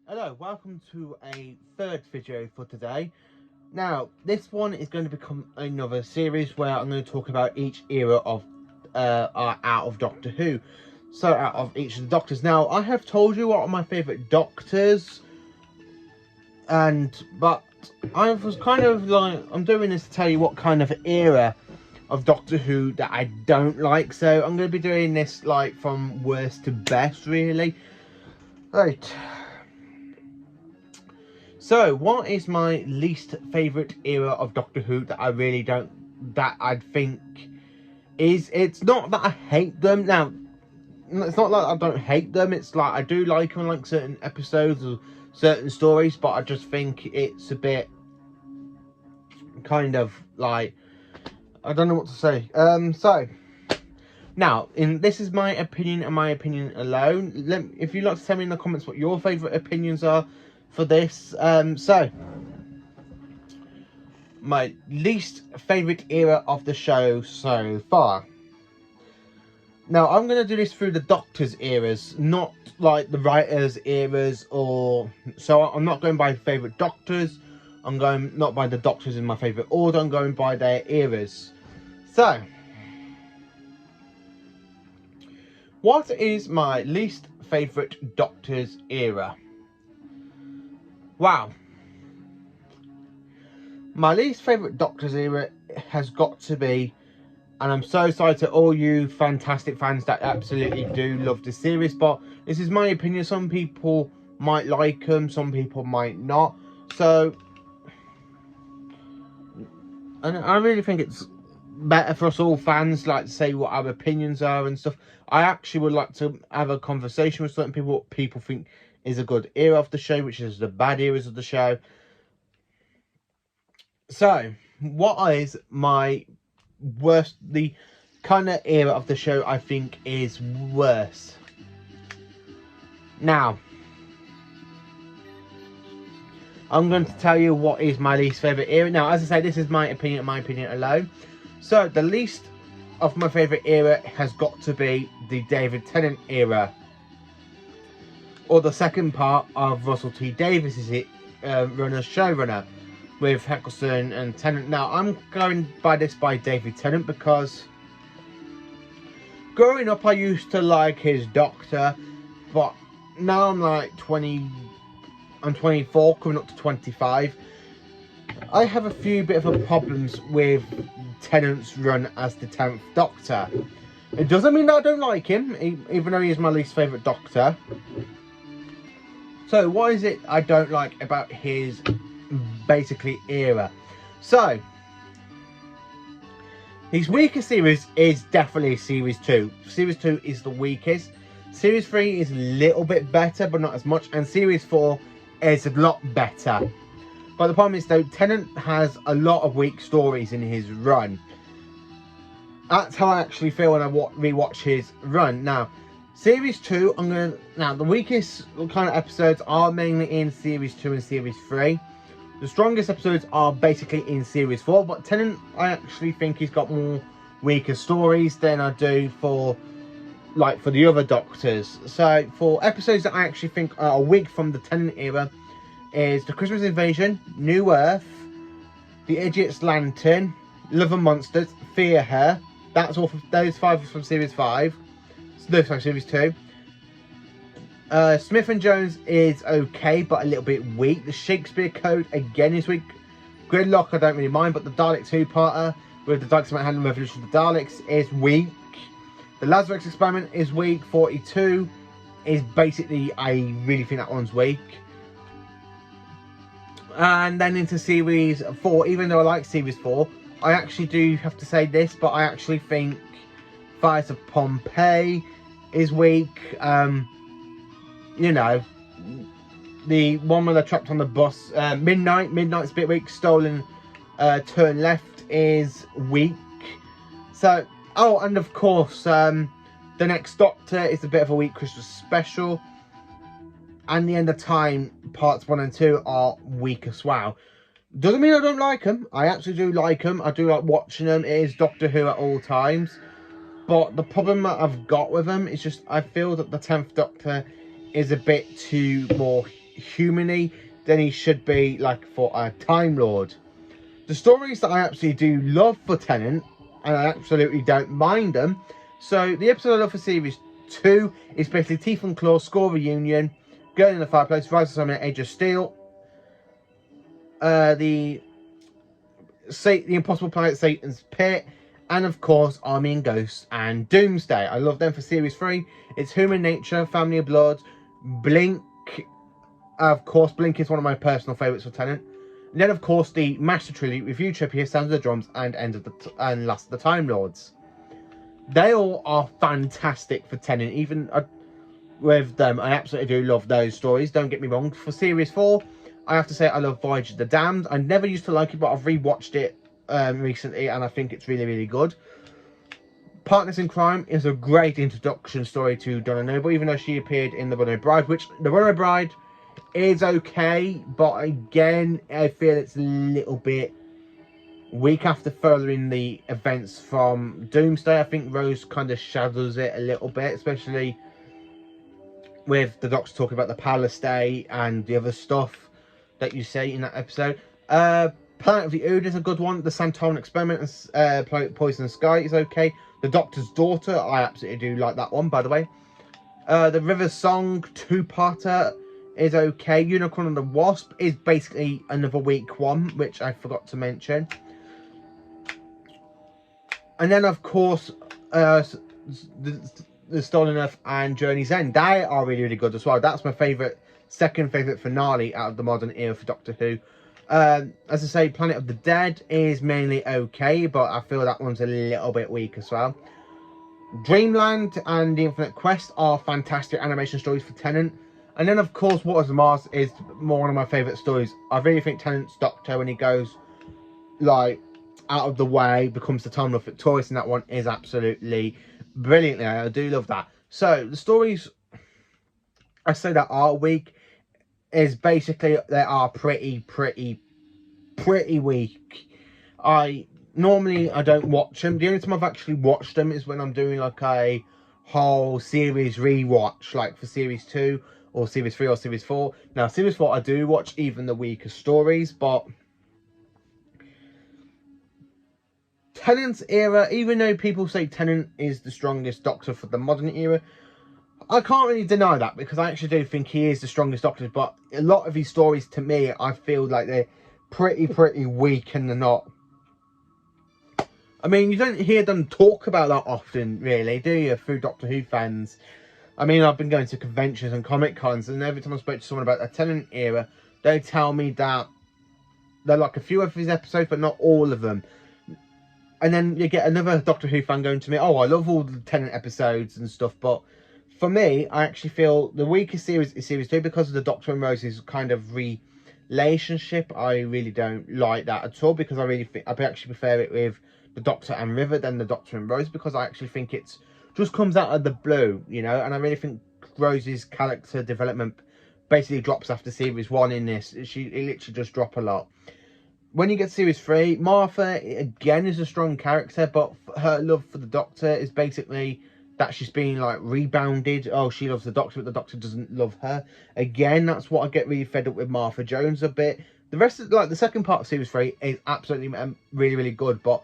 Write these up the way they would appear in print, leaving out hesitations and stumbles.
Hello, welcome to a third video for today. Now, this one is going to become another series where I'm going to talk about each era of out of Doctor Who. So, out of each of the Doctors. Now, I have told you what are my favourite Doctors, but I was kind of like, I'm doing this to tell you what kind of era of Doctor Who that I don't like. So, I'm going to be doing this like from worst to best, really. Right. So, what is my least favourite era of Doctor Who that I really don't, that I think is, it's not that I hate them. Now, it's not like I don't hate them, it's like I do like them, like certain episodes or certain stories, but I just think it's a bit kind of like, I don't know what to say. So, now, this is my opinion and my opinion alone. If you'd like to tell me in the comments what your favourite opinions are for this. So, my least favourite era of the show so far. Now, I'm going to do this through the Doctor's eras, not like the writers' eras, or... So, I'm not going by favourite Doctors. I'm going not by the Doctors in my favourite order. I'm going by their eras. So, what is my least favourite Doctor's era? Wow. My least favourite Doctor's era has got to be, and I'm so sorry to all you fantastic fans that absolutely do love the series, but this is my opinion. Some people might like them, some people might not. So, and I really think it's better for us all fans like to say what our opinions are and stuff. I actually would like to have a conversation with certain people what people think is a good era of the show, which is the bad eras of the show. So, what is my worst, the kind of era of the show I think is worse? Now, I'm going to tell you what is my least favourite era. Now, as I say, this is my opinion alone. So, the least of my favourite era has got to be the David Tennant era, or the second part of Russell T Davies's showrunner, with Eccleston and Tennant. Now, I'm going by this by David Tennant because growing up I used to like his Doctor, but now I'm like 20, I'm 24, coming up to 25. I have a few bit of problems with Tennant's run as the 10th Doctor. It doesn't mean that I don't like him, even though he is my least favourite Doctor. So, what is it I don't like about his basically era? So, his weakest series is definitely Series 2. Series 2 is the weakest. Series 3 is a little bit better, but not as much. And Series 4 is a lot better. But the problem is, though, Tennant has a lot of weak stories in his run. That's how I actually feel when I rewatch his run. Now, Series 2, the weakest kind of episodes are mainly in Series 2 and Series 3. The strongest episodes are basically in Series 4, but Tennant, I actually think he's got more weaker stories than I do for the other Doctors. So, for episodes that I actually think are weak from the Tennant era is The Christmas Invasion, New Earth, The Idiot's Lantern, Love and Monsters, Fear Her. That's all from those 5 from Series 5. No, sorry, Series 2. Smith and Jones is okay, but a little bit weak. The Shakespeare Code, again, is weak. Gridlock, I don't really mind, but the Dalek 2-parter with the Daleks Manhattan Revolution of the Daleks is weak. The Lazarus Experiment is weak. 42 is basically, I really think that one's weak. And then into Series 4, even though I like Series 4, I actually do have to say this, but I actually think Fires of Pompeii is weak. You know, the one where they're trapped on the bus, Midnight's a bit weak. Stolen Turn Left is weak. So, oh, and of course, The Next Doctor is a bit of a weak Christmas special. And The End of Time parts 1 and 2 are weak as well. Doesn't mean I don't like them. I actually do like them. I do like watching them. It is Doctor Who at all times. But the problem that I've got with them is just I feel that the 10th Doctor is a bit too more human-y than he should be, like, for a Time Lord. The stories that I absolutely do love for Tennant, and I absolutely don't mind them. So the episode I love for Series 2 is basically Teeth and Claw, Score Reunion, Girl in the Fireplace, Rise of Simon, Age of Steel, the Impossible Planet, Satan's Pit, and of course Army and Ghosts and Doomsday. I love them for Series 3. It's Human Nature, Family of Blood, Blink. Of course, Blink is one of my personal favourites for Tennant. And then, of course, the Master Trilogy, Review Trippier, Sounds of the Drums, and Last of the Time Lords. They all are fantastic for Tennant. Even with them, I absolutely do love those stories. Don't get me wrong. For Series 4, I have to say I love Voyage of the Damned. I never used to like it, but I've rewatched it recently, and I think it's really, really good. Partners in Crime is a great introduction story to Donna Noble, even though she appeared in The Runaway Bride, which The Runaway Bride is okay, but again, I feel it's a little bit weak after furthering the events from Doomsday. I think Rose kind of shadows it a little bit, especially with the Doctor talking about the Palace Day and the other stuff that you say in that episode. Planet of the Ood is a good one. The Santoran Experiment and Poison Sky is okay. The Doctor's Daughter, I absolutely do like that one, by the way. The River Song two-parter is okay. Unicorn and the Wasp is basically another weak one, which I forgot to mention. And then, of course, the Stolen Earth and Journey's End. They are really, really good as well. That's my second favourite finale out of the modern era for Doctor Who. As I say, Planet of the Dead is mainly okay, but I feel that one's a little bit weak as well. Dreamland and The Infinite Quest are fantastic animation stories for Tennant. And then, of course, Waters of Mars is one of my favourite stories. I really think Tennant's Doctor, when he goes, like, out of the way, becomes the Time Lord victorious, and that one is absolutely brilliantly. I do love that. So, the stories I say that are weak is basically they are pretty weak. I don't watch them. The only time I've actually watched them is when I'm doing like a whole series rewatch, like for Series 2 or Series 3 or Series 4. Now, Series 4 I do watch even the weaker stories, but Tennant's era, even though people say Tennant is the strongest Doctor for the modern era, I can't really deny that, because I actually do think he is the strongest Doctor, but a lot of his stories, to me, I feel like they're pretty weak and they're not. I mean, you don't hear them talk about that often, really, do you, through Doctor Who fans? I mean, I've been going to conventions and Comic Cons, and every time I spoke to someone about the Tennant era, they tell me that they like a few of his episodes, but not all of them. And then you get another Doctor Who fan going to me, oh, I love all the Tennant episodes and stuff, but for me, I actually feel the weakest series is Series 2 because of the Doctor and Rose's kind of relationship. I really don't like that at all, because I actually prefer it with the Doctor and River than the Doctor and Rose, because I actually think it's just comes out of the blue, you know, and I really think Rose's character development basically drops after Series 1 in this. It literally just drop a lot. When you get Series 3, Martha, again, is a strong character, but her love for the Doctor is basically that she's being, like, rebounded. Oh, she loves the Doctor, but the Doctor doesn't love her. Again, that's what I get really fed up with Martha Jones a bit. The rest of, like, the second part of Series 3 is absolutely really, really good, but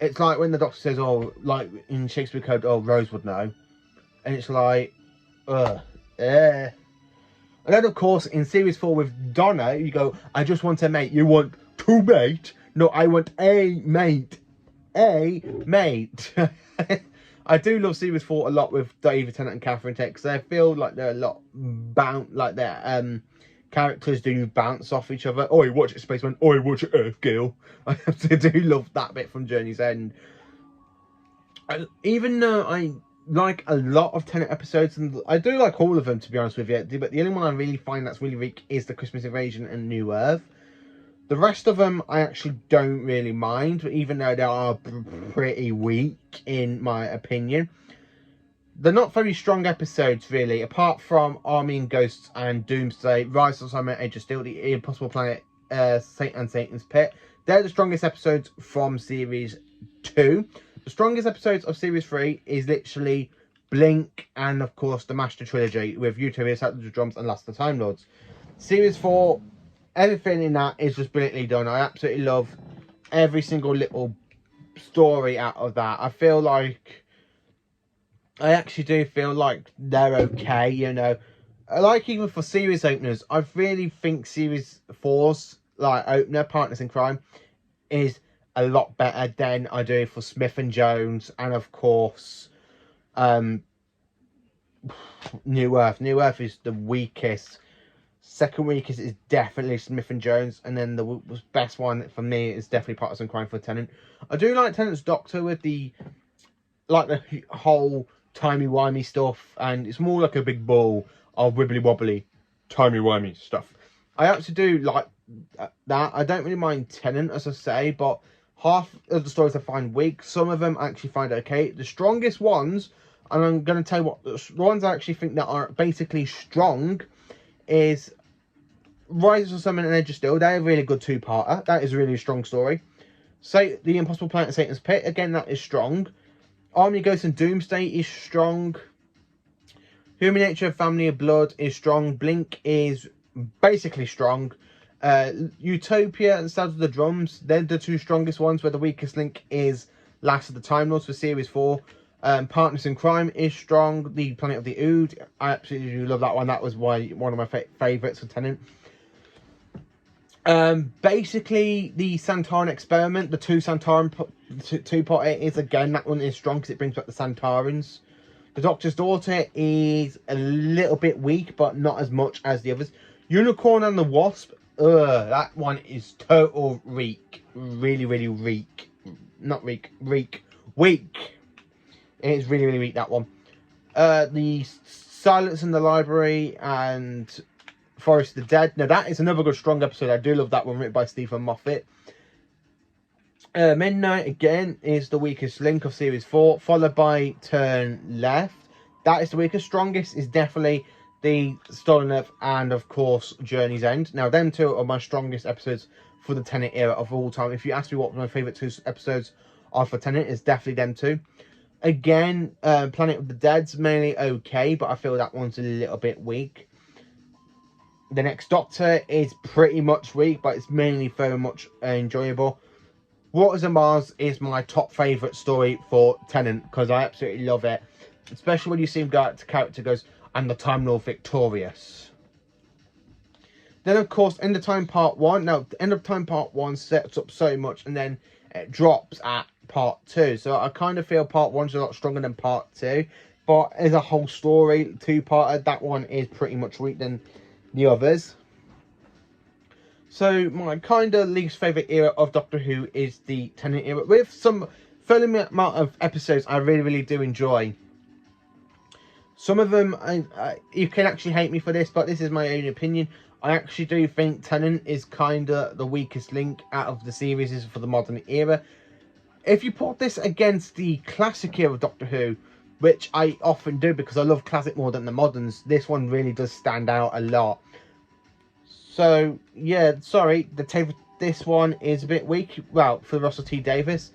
it's like when the Doctor says, oh, like, in Shakespeare Code, oh, Rose would know. And it's like, ugh, eh. And then, of course, in Series 4 with Donna, you go, I just want a mate. You want two mate? No, I want a mate. A mate. I do love Series 4 a lot with David Tennant and Catherine Tate, because I feel like they're a lot like their characters do bounce off each other. Oh, you watch it, Spaceman. Oh, you watch it, Earth Girl. I do love that bit from Journey's End. Even though I like a lot of Tennant episodes, and I do like all of them, to be honest with you, but the only one I really find that's really weak is the Christmas Invasion and New Earth. The rest of them I actually don't really mind, even though they are pretty weak in my opinion. They're not very strong episodes, really, apart from Army and Ghosts and Doomsday, Rise of Simon, Age of Steel, The Impossible Planet, Satan's Pit. They're the strongest episodes from Series 2. The strongest episodes of Series 3 is literally Blink and, of course, the Master Trilogy with Utopia, Sounds of the Drums and Last of the Time Lords. Series 4, everything in that is just brilliantly done. I absolutely love every single little story out of that. I actually do feel like they're okay, you know. Like, even for series openers, I really think series 4's like opener, Partners in Crime, is a lot better than I do for Smith and Jones, and of course New Earth. New Earth is the weakest. Second weakest is definitely Smith and Jones, and then the best one for me is definitely Partners in Crime for Tennant. I do like Tennant's Doctor with the whole timey-wimey stuff, and it's more like a big ball of wibbly-wobbly timey-wimey stuff. I actually do like that. I don't really mind Tennant, as I say, but half of the stories I find weak. Some of them I actually find okay. The strongest ones, and I'm going to tell you what, the ones I actually think that are basically strong is Rise of Summon and Edge of Steel. They're a really good two-parter. That is a really strong story. Say The Impossible Planet of Satan's Pit. Again, that is strong. Army Ghost and Doomsday is strong. Human Nature, Family of Blood is strong. Blink is basically strong. Utopia and Sounds of the Drums, they're the two strongest ones, where the weakest link is Last of the Time Lords for Series 4. Partners in Crime is strong. The Planet of the Ood, I absolutely love that one. That was one of my favourites for Tennant. Basically, the Santaran Experiment, the two Santaran two-part is, again, that one is strong because it brings back the Santarans. The Doctor's Daughter is a little bit weak, but not as much as the others. Unicorn and the Wasp, that one is total reek. Really, really reek. Not reek, reek. Weak. It is really, really weak, that one. The Silence in the Library and Forest of the Dead. Now, that is another good, strong episode. I do love that one, written by Stephen Moffat. Midnight, again, is the weakest link of Series 4, followed by Turn Left. That is the weakest. Strongest is definitely the Stolen Earth and, of course, Journey's End. Now, them two are my strongest episodes for the Tennant era of all time. If you ask me what my favourite two episodes are for Tennant, it's definitely them two. Again, Planet of the Dead's mainly okay, but I feel that one's a little bit weak. The Next Doctor is pretty much weak, but it's mainly very much enjoyable. Waters of Mars is my top favourite story for Tennant, because I absolutely love it. Especially when you see him go out to character, goes, "And the Time Lord victorious." Then, of course, End of Time Part 1. Now, End of Time Part 1 sets up so much, and then it drops at Part 2. So I kind of feel Part 1's a lot stronger than Part 2. But as a whole story, two-parter, that one is pretty much weak than the others. So my kind of least favourite era of Doctor Who is the Tennant era, with some fair amount of episodes I really, really do enjoy. Some of them, you can actually hate me for this, but this is my own opinion. I actually do think Tennant is kind of the weakest link out of the series for the modern era. If you put this against the classic era of Doctor Who, which I often do because I love classic more than the moderns, this one really does stand out a lot. So, yeah, sorry, this one is a bit weak. Well, for Russell T Davies.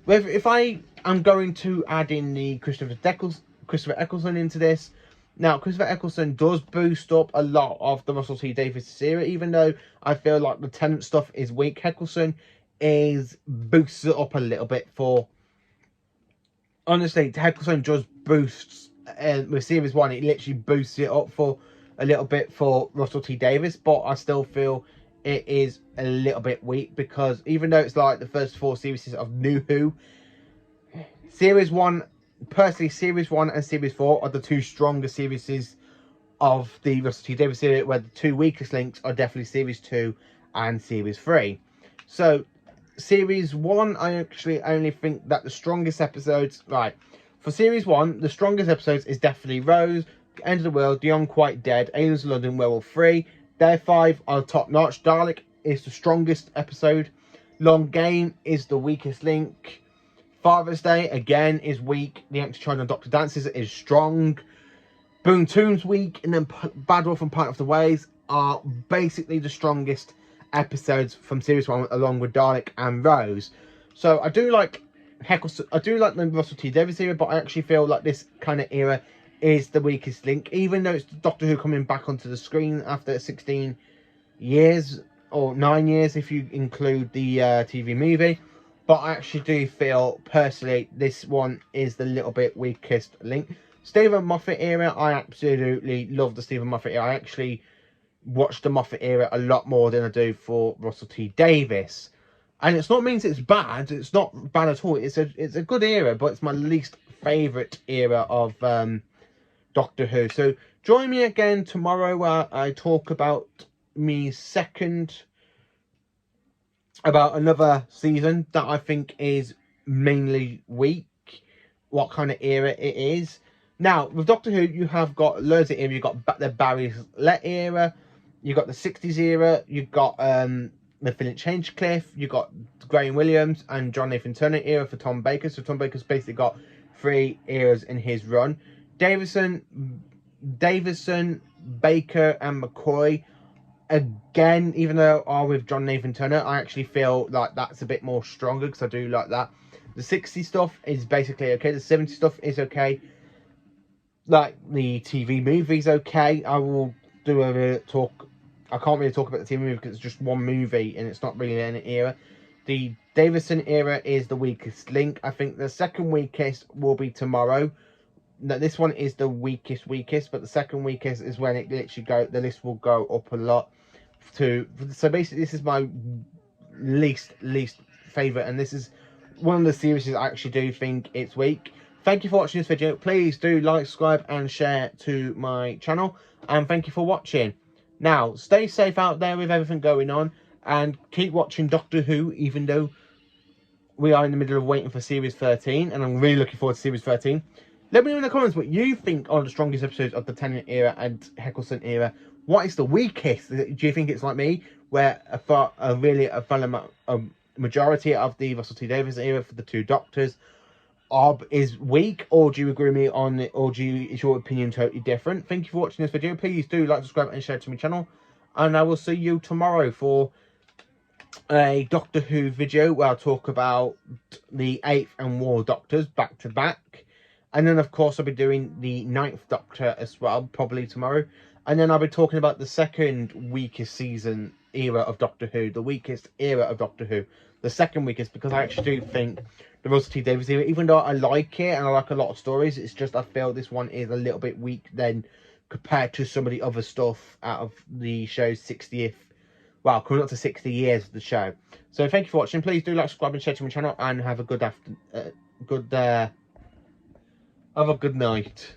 If I am going to add in the Christopher Eccleston into this, now, Christopher Eccleston does boost up a lot of the Russell T Davies era, even though I feel like the Tennant stuff is weak. Eccleston boosts it up a little bit for... Honestly, Eccleston just boosts... with Series 1, it literally boosts it up for a little bit for Russell T Davies, but I still feel it is a little bit weak, because even though it's like the first 4 series of New Who, Series 1, personally, Series 1 and Series 4 are the two strongest series of the Russell T Davies series, where the two weakest links are definitely Series 2 and Series 3. So, Series 1, I actually only think that the strongest episodes... Right, for Series 1, the strongest episodes is definitely Rose, End of the World, The Unquite Dead, Aliens of London, Werewolf 3. Their 5 are top notch. Dalek is the strongest episode. Long Game is the weakest link. Father's Day, again, is weak. The Empty Child and Dr. Dances is strong. Boone Tomb's weak. And then Bad Wolf and Part of the Ways are basically the strongest episodes from Series 1, along with Dalek and Rose. So I do like Eccleston, I do like the Russell T Davies era, but I actually feel like this kind of era is the weakest link, even though it's Doctor Who coming back onto the screen after 16 years, or 9 years if you include the TV movie. But I actually do feel, personally, this one is the little bit weakest link. Stephen Moffat era, I absolutely love the Stephen Moffat era. I actually watch the Moffat era a lot more than I do for Russell T Davies. And it's not means it's bad. It's not bad at all. It's a good era, but it's my least favourite era of Doctor Who. So join me again tomorrow where I talk about about another season that I think is mainly weak. What kind of era it is. Now, with Doctor Who, you have got loads of era. You've got the Barry Let era. You've got the 60s era. You've got the Finch Hinchcliffe. You've got Graham Williams and John Nathan Turner era for Tom Baker. So Tom Baker's basically got 3 eras in his run. Davison, Baker and McCoy. Again, even though are with John Nathan Turner, I actually feel like that's a bit more stronger because I do like that. The 60 stuff is basically okay. The 70 stuff is okay. Like the TV movie's okay. I will do a talk. I can't really talk about the TV movie because it's just one movie and it's not really an era. The Davison era is the weakest link. I think the second weakest will be tomorrow. No, this one is the weakest, but the second weakest is when it literally the list will go up a lot. So basically, this is my least favorite, and this is one of the series I actually do think it's weak. Thank you for watching this video. Please do like, subscribe, and share to my channel. And thank you for watching. Now, stay safe out there with everything going on, and keep watching Doctor Who, even though we are in the middle of waiting for Series 13, and I'm really looking forward to Series 13. Let me know in the comments what you think are the strongest episodes of the Tennant era and Eccleston era. What is the weakest? Do you think it's like me, where a majority of the Russell T Davies era for the 2 Doctors is weak, or do you agree with me on it, or is your opinion totally different? Thank you for watching this video. Please do like, subscribe, and share to my channel, and I will see you tomorrow for a Doctor Who video where I'll talk about the 8th and War Doctors back to back. And then, of course, I'll be doing the 9th Doctor as well, probably tomorrow. And then I'll be talking about the second weakest season era of Doctor Who, the weakest era of Doctor Who. The second weakest, because I actually do think the Russell T Davies era, even though I like it and I like a lot of stories, it's just I feel this one is a little bit weak then compared to some of the other stuff out of the show's 60th. Well, coming up to 60 years of the show. So thank you for watching. Please do like, subscribe, and share to my channel, and have a good night.